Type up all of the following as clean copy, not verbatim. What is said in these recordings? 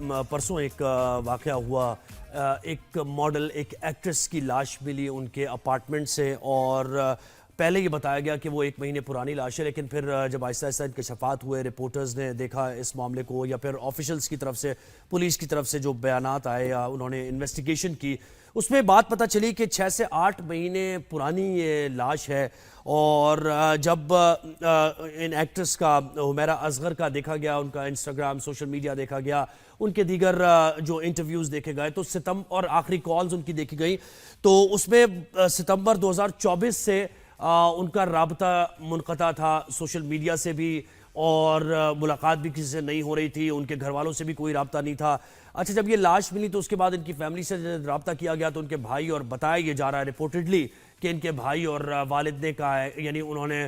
परसों एक वाक़या हुआ। एक मॉडल, एक एक्ट्रेस की लाश मिली उनके अपार्टमेंट से और पहले ये बताया गया कि वो 1 महीने पुरानी लाश है, लेकिन फिर जब आहिस्ता आहिस्ता इंकशाफात हुए, रिपोर्टर्स ने देखा इस मामले को या फिर ऑफिशियल्स की तरफ से, पुलिस की तरफ से जो बयानात आए या उन्होंने इन्वेस्टिगेशन की, उसमें बात पता चली कि 6 से 8 महीने पुरानी ये लाश है। और जब इन एक्ट्रेस का, हुमैरा असगर का देखा गया, उनका इंस्टाग्राम, सोशल मीडिया देखा गया, उनके दीगर जो इंटरव्यूज़ देखे गए, तो सितंबर और आखिरी कॉल्स उनकी देखी गई, तो उसमें सितंबर 2024 से उनका राबता मुनक़ता था सोशल मीडिया से भी, और मुलाकात भी किसी से नहीं हो रही थी, उनके घर वालों से भी कोई राब्ता नहीं था। अच्छा, जब ये लाश मिली तो उसके बाद इनकी फैमिली से राब्ता किया गया तो उनके भाई, और बताया ये जा रहा है रिपोर्टेडली कि इनके भाई और वालिद ने कहा है, यानी उन्होंने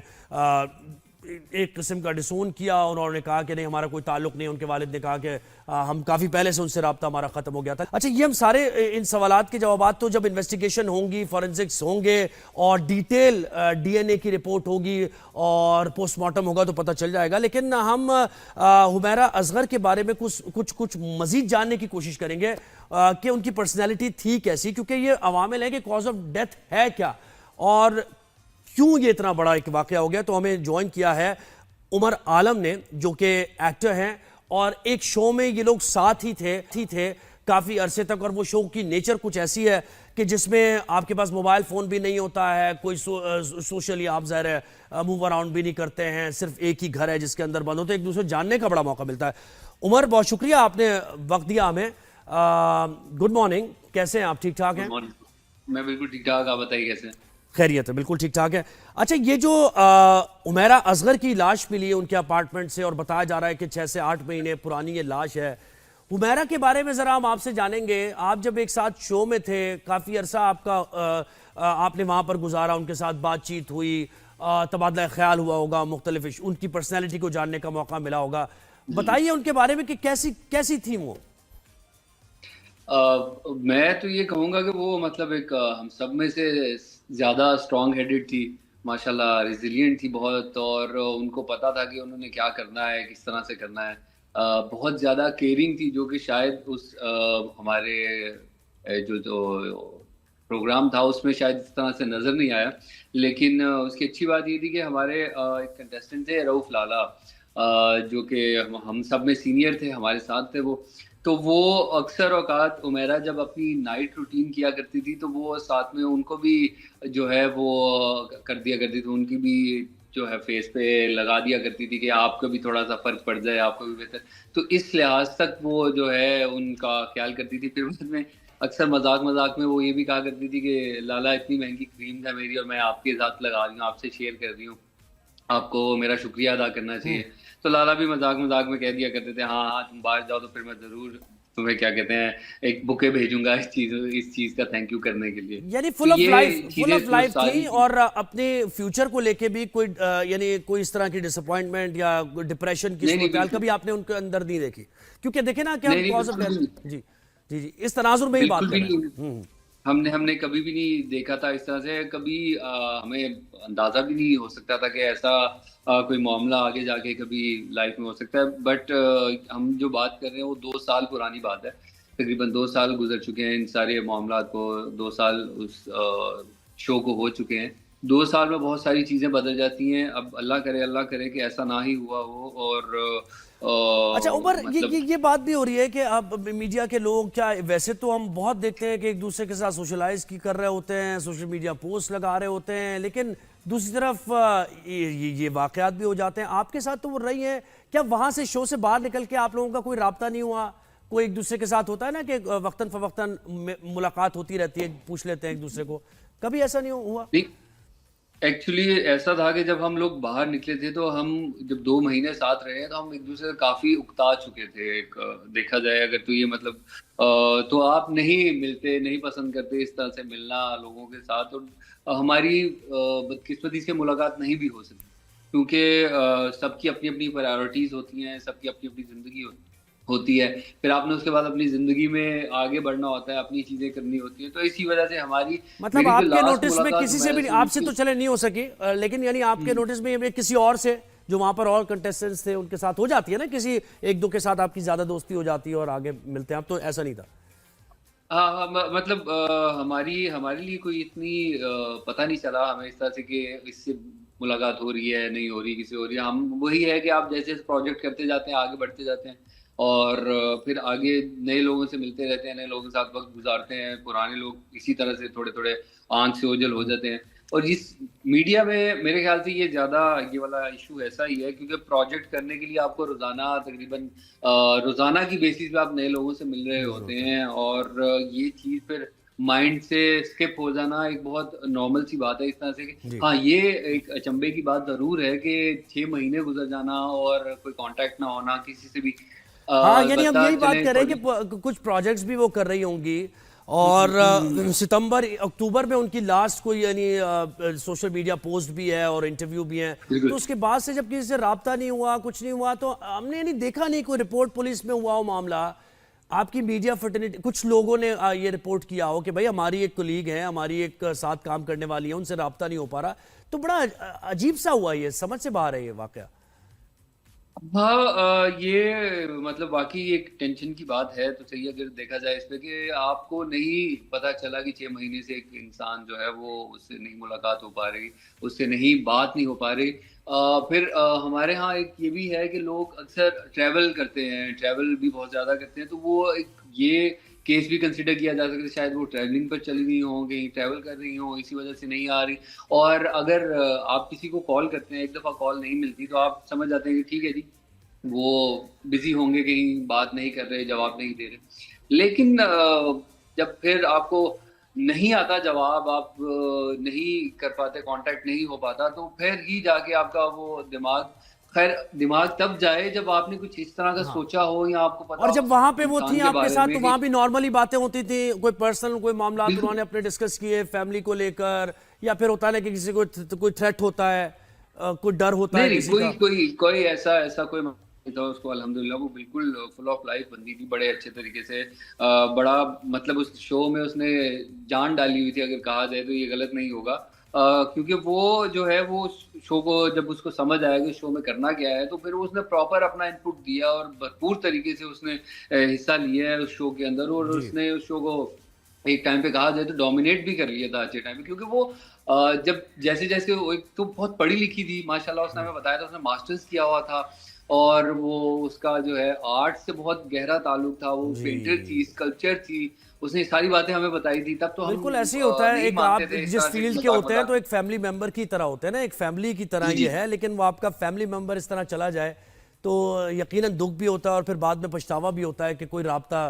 एक किस्म का डिसोन किया, उन्होंने कहा कि नहीं हमारा कोई ताल्लुक नहीं। उनके वालिद ने कहा कि हम काफ़ी पहले से उनसे राब्ता हमारा ख़त्म हो गया था। अच्छा, ये हम सारे इन सवालात के जवाबात तो जब इन्वेस्टिगेशन होंगी, फॉरेंसिक्स होंगे और डिटेल DNA की रिपोर्ट होगी और पोस्टमार्टम होगा तो पता चल जाएगा। लेकिन हम हुमैरा असगर के बारे में कुछ मज़ीद जानने की कोशिश करेंगे कि उनकी पर्सनैलिटी थी कैसी, क्योंकि ये अवामिल है कि कॉज ऑफ डेथ है क्या और क्यों ये इतना बड़ा एक वाकया हो गया। तो हमें ज्वाइन किया है उमर आलम ने, जो कि एक्टर हैं और एक शो में ये लोग साथ ही थे काफ़ी अरसे तक, और वो शो की नेचर कुछ ऐसी है कि जिसमें आपके पास मोबाइल फ़ोन भी नहीं होता है, कोई सोशली आप ज़ाहिर है मूव अराउंड भी नहीं करते हैं, सिर्फ एक ही घर है जिसके अंदर बंद होते, एक दूसरे जानने का बड़ा मौका मिलता है। उमर, बहुत शुक्रिया आपने वक्त दिया हमें। गुड मॉर्निंग, कैसे हैं आप? ठीक ठाक हैं? मैं बिल्कुल ठीक ठाक, आप बताइए कैसे हैं? खैरियत है, बिल्कुल ठीक ठाक है। अच्छा, ये जो उमैरा असगर की लाश मिली है उनके अपार्टमेंट से और बताया जा रहा है कि 6 से 8 महीने पुरानी ये लाश है, हुमैरा के बारे में ज़रा हम आपसे जानेंगे। आप जब एक साथ शो में थे, काफ़ी अरसा आपने वहाँ पर गुजारा, उनके साथ बातचीत हुई, तबादला ख्याल हुआ होगा, मुख्तलिफ उनकी पर्सनैलिटी को जानने का मौका मिला होगा। बताइए उनके बारे में कि कैसी थी वो? मैं तो ये कहूँगा कि वो मतलब एक हम सब में से ज़्यादा स्ट्रॉन्ग हेडेड थी, माशाल्लाह रिजिलिएंट थी बहुत, और उनको पता था कि उन्होंने क्या करना है, किस तरह से करना है। बहुत ज़्यादा केयरिंग थी, जो कि शायद उस हमारे जो प्रोग्राम था उसमें शायद इस तरह से नज़र नहीं आया। लेकिन उसकी अच्छी बात ये थी कि हमारे एक कंटेस्टेंट थे रऊफ़ लाला, जो कि हम सब में सीनियर थे, हमारे साथ थे वो। तो वो अक्सर औक़ात उमैरा जब अपनी नाइट रूटीन किया करती थी, तो वो साथ में उनको भी जो है वो कर दिया करती थी, उनकी भी जो है फेस पे लगा दिया करती थी कि आपको भी थोड़ा-सा फ़र्क पड़ जाए, आपको भी बेहतर। तो इस लिहाज तक वो जो है उनका ख़्याल करती थी। फिर बाद में अक्सर मज़ाक-मज़ाक में वो ये भी कहा करती थी कि लाला इतनी महँगी क्रीम है मेरी और मैं आपके साथ लगा रही हूँ, आपसे शेयर कर रही हूँ, आपको मेरा शुक्रिया अदा करना चाहिए। तो लाला भी मज़ाक-मज़ाक में कह दिया करते थे, हाँ, हाँ, तुम बाहर जाओ तो फिर मैं ज़रूर तुम्हें क्या कहते हैं, एक बुके भेजूँगा इस चीज़ का थैंक यू करने के लिए। यानी तो ये फुल ऑफ चीज़ें जो लाइफ सारी थी, और अपने फ्यूचर को लेके भी कोई यानी कोई इस तरह की डिसअपॉइंटमेंट या डिप्रेशन की नहीं, नहीं, सूरत बिल्कुल। कभी आपने उनके अंदर नहीं देखी? क्योंकि देखे ना कि हम नहीं, नहीं, कॉज ऑफ बिल्कुल भी डेथ, जी जी जी, इस तनाजुर में ही बात बिल्कुल कर भी रहे हैं। नहीं। हमने कभी भी नहीं देखा था इस तरह से, कभी हमें अंदाज़ा भी नहीं हो सकता था कि ऐसा कोई मामला आगे जाके कभी लाइफ में हो सकता है। बट हम जो बात कर रहे हैं वो 2 साल पुरानी बात है। तकरीबन 2 साल गुज़र चुके हैं इन सारे मामलात को, 2 साल उस शो को हो चुके हैं। 2 साल में बहुत सारी चीज़ें बदल जाती हैं। अब अल्लाह करे कि ऐसा ना ही हुआ हो, और अच्छा उमर, मतलब ये बात भी हो रही है कि अब मीडिया के लोग, क्या वैसे तो हम बहुत देखते हैं कि एक दूसरे के साथ सोशलाइज की कर रहे होते हैं, सोशल मीडिया पोस्ट लगा रहे होते हैं, लेकिन दूसरी तरफ ये वाकयात भी हो जाते हैं। आपके साथ तो वो रही हैं, क्या वहाँ से शो से बाहर निकल के आप लोगों का कोई राब्ता नहीं हुआ? कोई एक दूसरे के साथ होता है ना कि वक्तन फवक्तन मुलाकात होती रहती है, पूछ लेते हैं एक दूसरे को, कभी ऐसा नहीं हुआ? नहीं, एक्चुअली ऐसा था कि जब हम लोग बाहर निकले थे, तो हम जब 2 महीने साथ रहे हैं, तो हम एक-दूसरे से काफ़ी उकता चुके थे। एक देखा जाए अगर, तो ये मतलब तो आप नहीं मिलते, नहीं पसंद करते इस तरह से मिलना लोगों के साथ, और हमारी बदकिस्मती से मुलाकात नहीं भी हो सकी, क्योंकि सबकी अपनी-अपनी प्रायोरिटीज़ होती हैं, सबकी अपनी-अपनी ज़िंदगी होती है। फिर आपने उसके बाद अपनी ज़िंदगी में आगे बढ़ना होता है, अपनी चीज़ें करनी होती हैं। तो इसी वजह से मतलब मेरी जो आपके लास्ट नोटिस में मुलाकात किसी से हुमैरा भी, से हुई आपसे थी। तो चले नहीं हो सकी, लेकिन यानी आपके नोटिस में ये किसी और से जो वहाँ पर और कंटेस्टेंट्स थे उनके साथ हो जाती है ना, किसी एक दो के साथ आपकी ज़्यादा दोस्ती हो जाती है और आगे मिलते हैं आप, तो ऐसा नहीं था? हाँ, हाँ, मतलब हमारी हमारे लिए कोई इतनी पता नहीं चला हमें इस तरह से कि इससे मुलाकात हो रही है, नहीं हो रही, किसी हो रही है। हम वही है कि आप जैसे प्रोजेक्ट करते जाते हैं, आगे बढ़ते जाते हैं और फिर आगे नए लोगों से मिलते रहते हैं, नए लोगों के साथ वक़्त गुज़ारते हैं। पुराने लोग इसी तरह से थोड़े-थोड़े आँख से ओझल हो जाते हैं। और इस मीडिया में मेरे ख़्याल से ये ज़्यादा ये वाला इश्यू ऐसा ही है क्योंकि प्रोजेक्ट करने के लिए आपको रोज़ाना तकरीबन रोज़ाना की बेसिस पे आप नए लोगों से मिल रहे होते ज़रूरत है। हैं और ये चीज़ फिर माइंड से स्किप हो जाना एक बहुत नॉर्मल सी बात है इस तरह से कि जी। हाँ, ये एक अचंभे की बात ज़रूर है कि 6 महीने गुज़र जाना और कोई कॉन्टैक्ट ना होना किसी से भी। हाँ, यानी हम अलबत्ता यही बात चलें कर रहे हैं थोड़ी। कि कुछ प्रोजेक्ट्स भी वो कर रही होंगी हुँ, और हुँ, हुँ, हुँ। सितंबर अक्टूबर में उनकी लास्ट कोई यानी सोशल मीडिया पोस्ट भी है और इंटरव्यू भी है, तो बिल्कुल। उसके बाद से जब किसी से राब्ता नहीं हुआ, कुछ नहीं हुआ, तो हमने यानी देखा नहीं कोई रिपोर्ट पुलिस में हुआ हो मामला। आपकी मीडिया फर्टिलिटी कुछ लोगों ने ये रिपोर्ट किया हो कि भाई हमारी एक कोलीग है, हमारी एक साथ काम करने वाली है, उनसे राब्ता नहीं हो पा रहा, तो बड़ा अजीब सा हुआ, ये समझ से बाहर है ये वाकया। हाँ, ये मतलब वाक़ई एक टेंशन की बात है, तो सही अगर देखा जाए इस पे कि आपको नहीं पता चला कि 6 महीने से एक इंसान जो है वो उससे नहीं मुलाकात हो पा रही, उससे नहीं बात नहीं हो पा रही। फिर हमारे यहाँ एक ये भी है कि लोग अक्सर ट्रैवल करते हैं, ट्रैवल भी बहुत ज़्यादा करते हैं, तो वो एक ये केस भी कंसिडर किया जा सकता है शायद वो ट्रैवलिंग पर चली गई हों, कहीं ट्रैवल कर रही हों, इसी वज़ह से नहीं आ रही। और अगर आप किसी को कॉल करते हैं, एक दफ़ा कॉल नहीं मिलती, तो आप समझ जाते हैं कि ठीक है जी, वो बिज़ी होंगे, कहीं बात नहीं कर रहे, जवाब नहीं दे रहे। लेकिन जब फिर आपको नहीं आता जवाब, आप नहीं कर पाते, कॉन्टैक्ट नहीं हो पाता, तो फिर ही जाके आपका वो दिमाग तब जाए जब आपने कुछ इस तरह का हाँ, सोचा हो या आपको पता और हो जब वहां पे वो थी इंसान के आपके बारे साथ, में तो कि वहां भी नॉर्मली बातें होती थी, कोई पर्सनल कोई मामला तो बिल्कुल। उन्होंने अपने डिस्कस किए फैमिली को लेकर, या फिर होता है ना कि किसी को कोई थ्रेट होता है, कोई डर होता नहीं, है नहीं, किसी कोई का? कोई कोई ऐसा ऐसा कोई नहीं था उसको अल्हम्दुलिल्लाह वो बिल्कुल फुल ऑफ लाइफ बंदी थी, बड़े अच्छे तरीके से बड़ा मतलब उस शो में उसने जान डाली हुई थी अगर कहा जाए तो ये गलत नहीं होगा। क्योंकि वो जो है वो शो को जब उसको समझ आया कि शो में करना क्या है, तो फिर उसने प्रॉपर अपना इनपुट दिया और भरपूर तरीके से उसने हिस्सा लिया है उस शो के अंदर और जी। उसने उस शो को एक टाइम पे कहा जाए तो डोमिनेट भी कर लिया था अच्छे टाइम पे क्योंकि वो जब जैसे-जैसे वो एक तो बहुत पढ़ी-लिखी थी माशाल्लाह उसने हमें बताया था उसने मास्टर्स किया हुआ था और वो उसका जो है आर्ट से बहुत गहरा ताल्लुक था, वो जी। पेंटर थी, स्कल्पचर थी, उसने सारी बातें हमें बताई थी, तब तो हम बिल्कुल ऐसे ही होता है, नहीं एक मानते आप थे इस जिस तरह से फील्ड के होते हैं तो मज़ाक-मज़ाक में। एक फैमिली मेंबर की तरह होते हैं ना, एक फैमिली की तरह जी, ये जी। है, लेकिन वो आपका फैमिली मेंबर इस तरह चला जाए तो यकीनन दुख भी होता है और फिर बाद में पछतावा भी होता है कि कोई राब्ता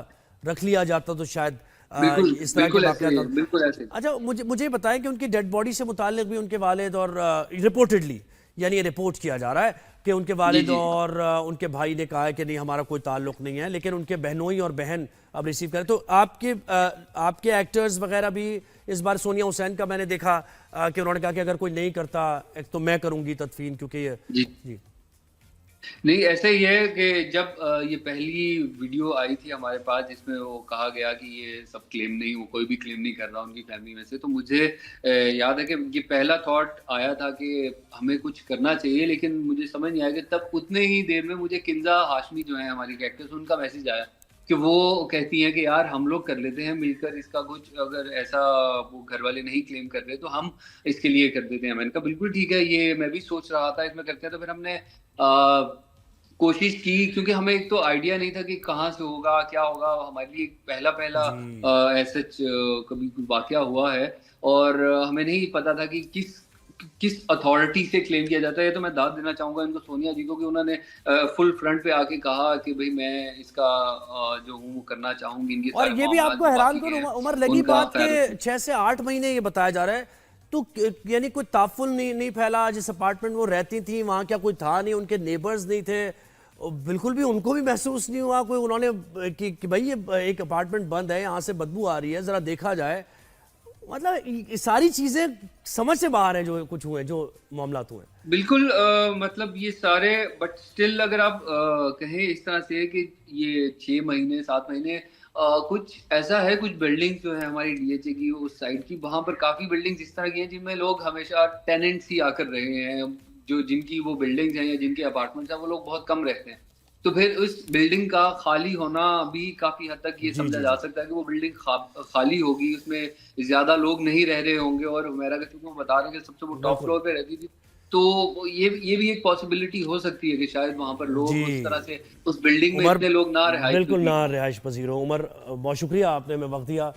रख लिया जाता तो शायद बिल्कुल, इस तरह के बिल्कुल ऐसे वाकयात ही ना है, होते। बिल्कुल ऐसे ही। अच्छा, मुझे मुझे ये बताएं कि उनकी डेड बॉडी से मुताल्लिक भी उनके वालिद और रिपोर्टेडली, यानी ये रिपोर्ट किया जा रहा है कि उनके जी, वालिद जी। और उनके भाई ने कहा है कि नहीं हमारा कोई ताल्लुक नहीं है, लेकिन उनके बहनोई और बहन अब रिसीव करें, तो आपके एक्टर्स वगैरह भी इस बार, सोनिया हुसैन का मैंने देखा कि उन्होंने कहा कि अगर कोई नहीं करता एक तो मैं करूंगी तदफीन, क्योंकि ये जी। जी नहीं, ऐसा ही है कि जब ये पहली वीडियो आई थी हमारे पास जिसमें वो कहा गया कि ये सब क्लेम नहीं वो कोई भी क्लेम नहीं कर रहा उनकी फैमिली में से, तो मुझे याद है कि ये पहला थॉट आया था कि हमें कुछ करना चाहिए, लेकिन मुझे समझ नहीं आया कि तब उतने ही देर में मुझे किंज़ा हाशमी जो हैं हमारी एक्ट्रेस, उनका मैसेज आया कि वो कहती हैं कि यार हम लोग कर लेते हैं मिलकर इसका कुछ, अगर ऐसा वो घर वाले नहीं क्लेम कर रहे तो हम इसके लिए कर देते हैं। मैंने कहा बिल्कुल ठीक है, ये मैं भी सोच रहा था इसमें करते हैं, तो फिर हमने कोशिश की क्योंकि हमें एक तो आइडिया नहीं था कि कहाँ से होगा, क्या होगा, हमारे लिए पहला-पहला जी। ऐसा कभी कोई वाक़या हुआ है और हमें नहीं पता था कि किस अथॉरिटी से क्लेम किया जाता है। ये तो मैं दाद देना चाहूँगा इनको सोनिया जी को कि उन्होंने फुल फ्रंट पे आके कहा कि भई मैं इसका जो हूँ वो करना चाहूँगी, इनके और सारे ये भी मामलात आपको जो हैरान बाकी के करो, हैं, उमर लगी उनका बात ख़ैर के 6 से 8 महीने ये बताया जा रहा है, तो यानी कोई ताफुल नहीं फैला, जिस अपार्टमेंट वो रहती थी वहां क्या कोई था नहीं, उनके नेबर्स नहीं थे, और बिल्कुल भी उनको भी महसूस नहीं हुआ कोई, उन्होंने कि भाई ये एक अपार्टमेंट बंद है, यहाँ से बदबू आ रही है, जरा देखा जाए, मतलब ये सारी चीजें समझ से बाहर है जो कुछ हुए, जो मामला हुए। बिल्कुल मतलब ये सारे बट स्टिल अगर आप कहें इस तरह से कि ये 6 महीने 7 महीने कुछ ऐसा है कुछ बिल्डिंग्स जो है हमारी डीएचए की उस साइड की वहाँ पर काफ़ी बिल्डिंग्स इस तरह की हैं जिनमें लोग हमेशा टेनेंट्स ही आकर रहे हैं। जो जिनकी वो बिल्डिंग्स हैं या जिनके अपार्टमेंट्स हैं वो लोग बहुत कम रहते हैं। तो फिर उस बिल्डिंग का खाली होना भी काफ़ी हद तक ये जी, समझा जी, जा जी। सकता है कि वो बिल्डिंग खाली होगी, उसमें ज़्यादा लोग नहीं रह रहे होंगे और हुमैरा के चूँकि वो बता रहे हैं कि सबसे वो टॉप बिल्कुल। फ्लोर पे रहती थी, तो वो ये भी एक पॉसिबिलिटी हो सकती है कि शायद वहाँ पर लोग उस तरह जी। से उस बिल्डिंग में उमर इतने लोग ना रिहाइश बिल्कुल पज़ीर ना हों। रिहाइश पज़ीर हो। उमर बहुत शुक्रिया आपने हमें वक़्त दिया।